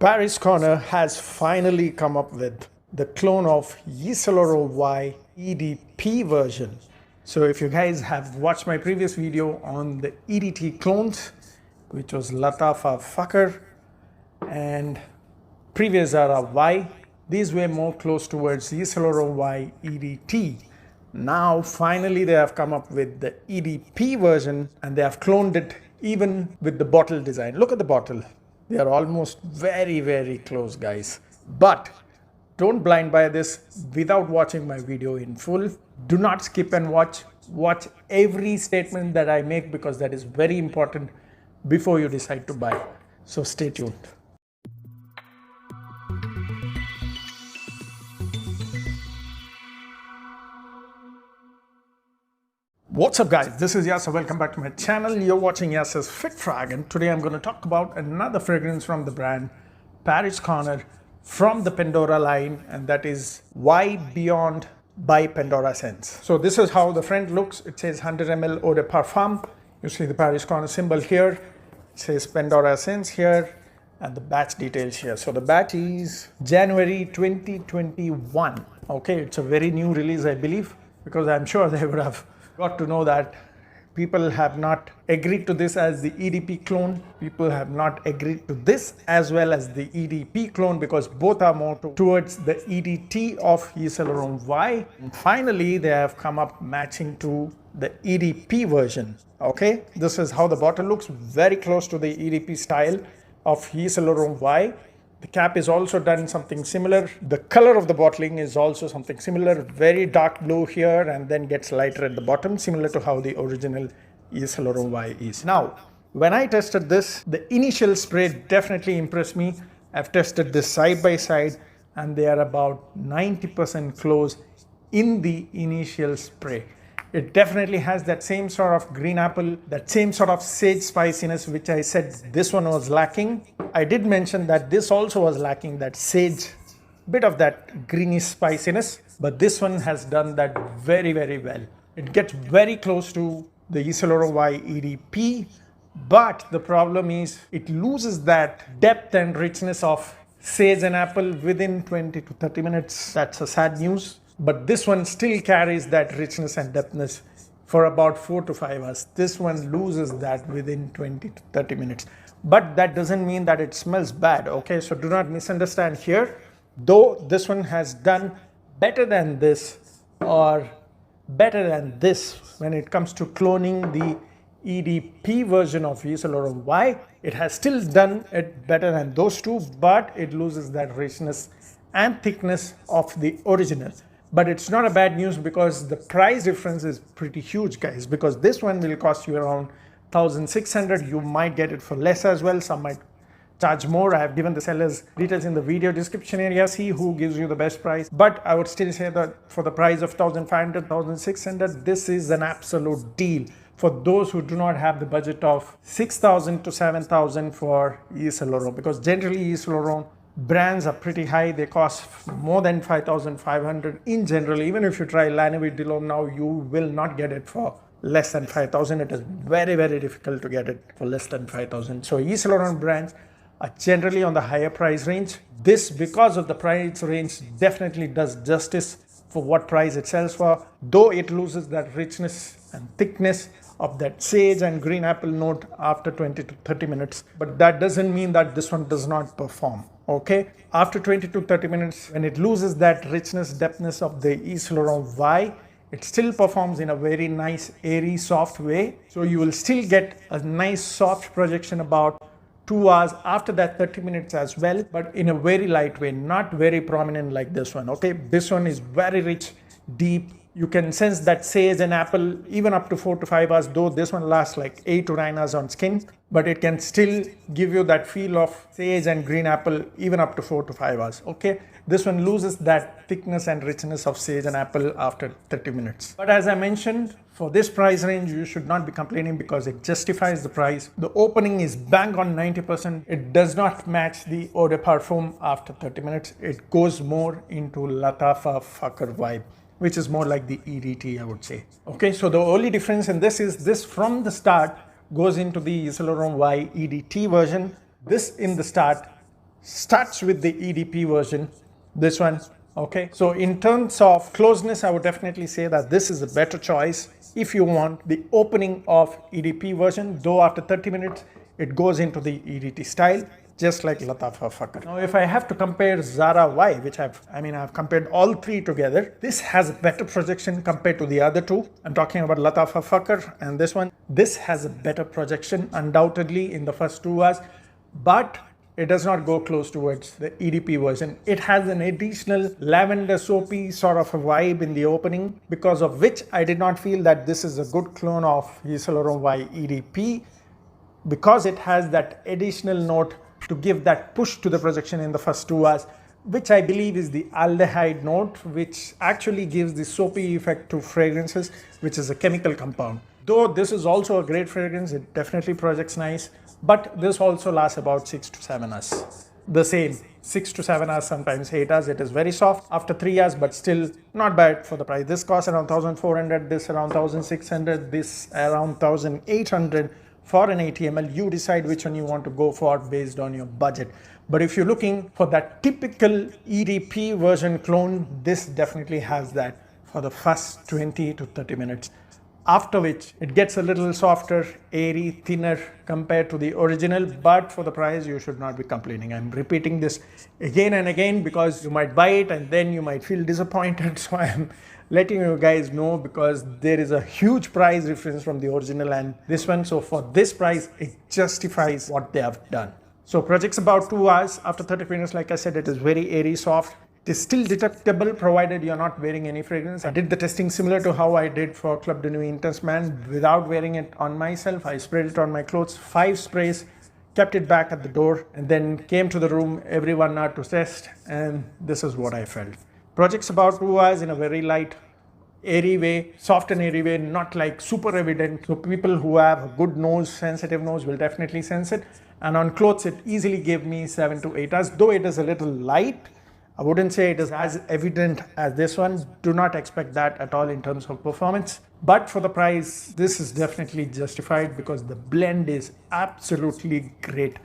Paris Corner has finally come up with the clone of YSL Y EDP version. So if you guys have watched my previous video on the EDT clones, which was Lattafa Fakhar and previous Zarah Y, these were more close towards YSL Y EDT. Now finally they have come up with the EDP version and they have cloned it even with the bottle design. Look at the bottle. They are almost very close, guys. But don't blind buy this without watching my video in full. Do not skip and watch. Watch every statement that I make because that is very important before you decide to buy. So stay tuned. What's up, guys? This is Yaser. Welcome back to my channel. You're watching Yaserfrags, and today I'm going to talk about another fragrance from the brand Paris Corner from the Pendora line, and that is Y Beyond by Pendora Scents. So this is how the front looks. It says 100 ml eau de parfum. You see the Paris Corner symbol here. It says Pendora Scents here and the batch details here. So the batch is January 2021. Okay, it's a very new release, I believe, because I'm sure they would have got to know that people have not agreed to this as the EDP clone. People have not agreed to this as well as the EDP clone because both are more towards the EDT of YSL Y. And finally, they have come up matching to the EDP version. Okay, this is how the bottle looks, very close to the EDP style of YSL Y. The cap is also done something similar. The color of the bottling is also something similar, very dark blue here and then gets lighter at the bottom, similar to how the original YSL Y is. Now, when I tested this, the initial spray definitely impressed me. I've tested this side by side and they are about 90% close in the initial spray. It definitely has that same sort of green apple, that same sort of sage spiciness, which I said this one was lacking. I did mention that this also was lacking that sage, bit of that greenish spiciness, but this one has done that very well. It gets very close to the YSL Y EDP, but the problem is it loses that depth and richness of sage and apple within 20 to 30 minutes. That's a sad news. But this one still carries that richness and depthness for about 4 to 5 hours. This one loses that within 20 to 30 minutes. But that doesn't mean that it smells bad, okay? So do not misunderstand here. Though this one has done better than this or better than this when it comes to cloning the EDP version of YSL Y, it has still done it better than those two, but it loses that richness and thickness of the original. But it's not a bad news because the price difference is pretty huge, guys, because this one will cost you around 1,600. You might get it for less as well. Some might charge more. I have given the seller's details in the video description area. See who gives you the best price. But I would still say that for the price of 1,500, 1,600, this is an absolute deal for those who do not have the budget of 6,000 to 7,000 for YSL, because generally YSL brands are pretty high. They cost more than 5,500 in general. Even if you try Lanevi Dilo now, you will not get it for less than 5,000. It is very difficult to get it for less than 5,000. So YSL brands are generally on the higher price range. This, because of the price range, definitely does justice for what price it sells for, though it loses that richness and thickness of that sage and green apple note after 20 to 30 minutes. But that doesn't mean that this one does not perform. Okay, after 20 to 30 minutes, when it loses that richness, depthness of the YSL Y, it still performs in a very nice, airy, soft way. So you will still get a nice soft projection about 2 hours after that 30 minutes as well, but in a very light way, not very prominent like this one. Okay, this one is very rich, deep. You can sense that sage and apple even up to 4 to 5 hours, though this one lasts like 8 to 9 hours on skin, but it can still give you that feel of sage and green apple even up to 4 to 5 hours. Okay, this one loses that thickness and richness of sage and apple after 30 minutes. But as I mentioned, for this price range, you should not be complaining because it justifies the price. The opening is bang on 90%. It does not match the eau de parfum after 30 minutes. It goes more into Lattafa Fakhar vibe, which is more like the EDT, I would say. Okay, so the only difference in this is this from the start goes into the YSL Y EDT version. This in the start starts with the EDP version, this one. Okay, so in terms of closeness, I would definitely say that this is a better choice if you want the opening of EDP version, though after 30 minutes it goes into the EDT style, just like Lattafa Fakhar. Now if I have to compare Zarah Y, which I've compared all three together, this has a better projection compared to the other two. I'm talking about Lattafa Fakhar and this one. This has a better projection undoubtedly in the first 2 hours, but it does not go close towards the EDP version. It has an additional lavender soapy sort of a vibe in the opening, because of which I did not feel that this is a good clone of YSL Y EDP, because it has that additional note to give that push to the projection in the first 2 hours, which I believe is the aldehyde note, which actually gives the soapy effect to fragrances, which is a chemical compound. Though this is also a great fragrance, it definitely projects nice, but this also lasts about 6 to 7 hours. The same, 6 to 7 hours, sometimes 8 hours. It is very soft after 3 hours, but still not bad for the price. This costs around 1,400, this around 1,600, this around 1,800 for an 80 ml. You decide which one you want to go for based on your budget. But if you're looking for that typical EDP version clone, this definitely has that for the first 20 to 30 minutes. After which it gets a little softer, airy, thinner compared to the original, but for the price you should not be complaining. I'm repeating this again and again because you might buy it and then you might feel disappointed. So I'm letting you guys know, because there is a huge price difference from the original and this one. So for this price, it justifies what they have done. So projects about 2 hours. After 30 minutes, like I said, it is very airy, soft. It is still detectable provided you're not wearing any fragrance. I did the testing similar to how I did for Club de Nuit Intense Man without wearing it on myself. I sprayed it on my clothes, 5 sprays, kept it back at the door, and then came to the room every 1 hour to test, and this is what I felt. Projects about 2 hours in a very light, airy way, soft and airy way, not like super evident. So people who have a good nose, sensitive nose, will definitely sense it. And on clothes, it easily gave me 7 to 8 hours, though it is a little light. I wouldn't say it is as evident as this one. Do not expect that at all in terms of performance. But for the price, this is definitely justified because the blend is absolutely great.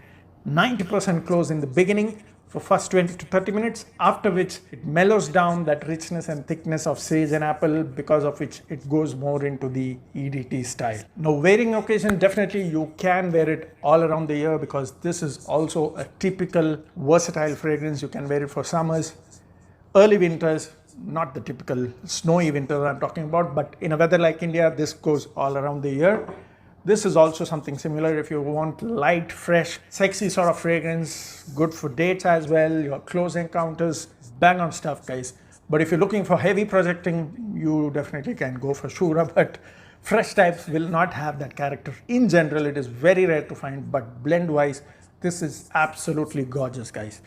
90% close in the beginning for first 20 to 30 minutes, after which it mellows down that richness and thickness of sage and apple, because of which it goes more into the EDT style. Now wearing occasion, definitely you can wear it all around the year, because this is also a typical versatile fragrance. You can wear it for summers, early winters, not the typical snowy winter I'm talking about, but in a weather like India, this goes all around the year. This is also something similar if you want light, fresh, sexy sort of fragrance, good for dates as well, your close encounters, bang on stuff, guys. But if you're looking for heavy projecting, you definitely can go for Shura, but fresh types will not have that character. In general, it is very rare to find, but blend-wise, this is absolutely gorgeous, guys.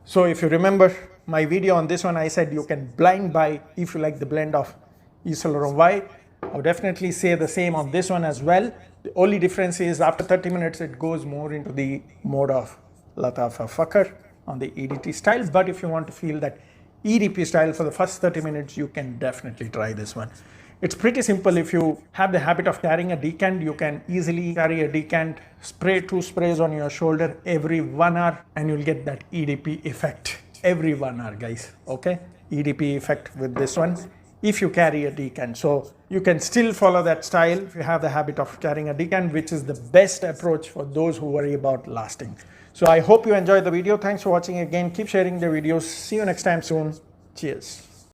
So if you remember my video on this one, I said you can blind buy if you like the blend of YSL Y. I would definitely say the same on this one as well. The only difference is after 30 minutes, it goes more into the mode of Lattafa Fakhar on the EDT style. But if you want to feel that EDP style for the first 30 minutes, you can definitely try this one. It's pretty simple. If you have the habit of carrying a decant, you can easily carry a decant, spray 2 sprays on your shoulder every 1 hour, and you'll get that EDP effect every 1 hour, guys. Okay, EDP effect with this one if you carry a decant. So you can still follow that style if you have the habit of carrying a decant, which is the best approach for those who worry about lasting. So I hope you enjoyed the video. Thanks for watching again. Keep sharing the videos. See you next time soon. Cheers.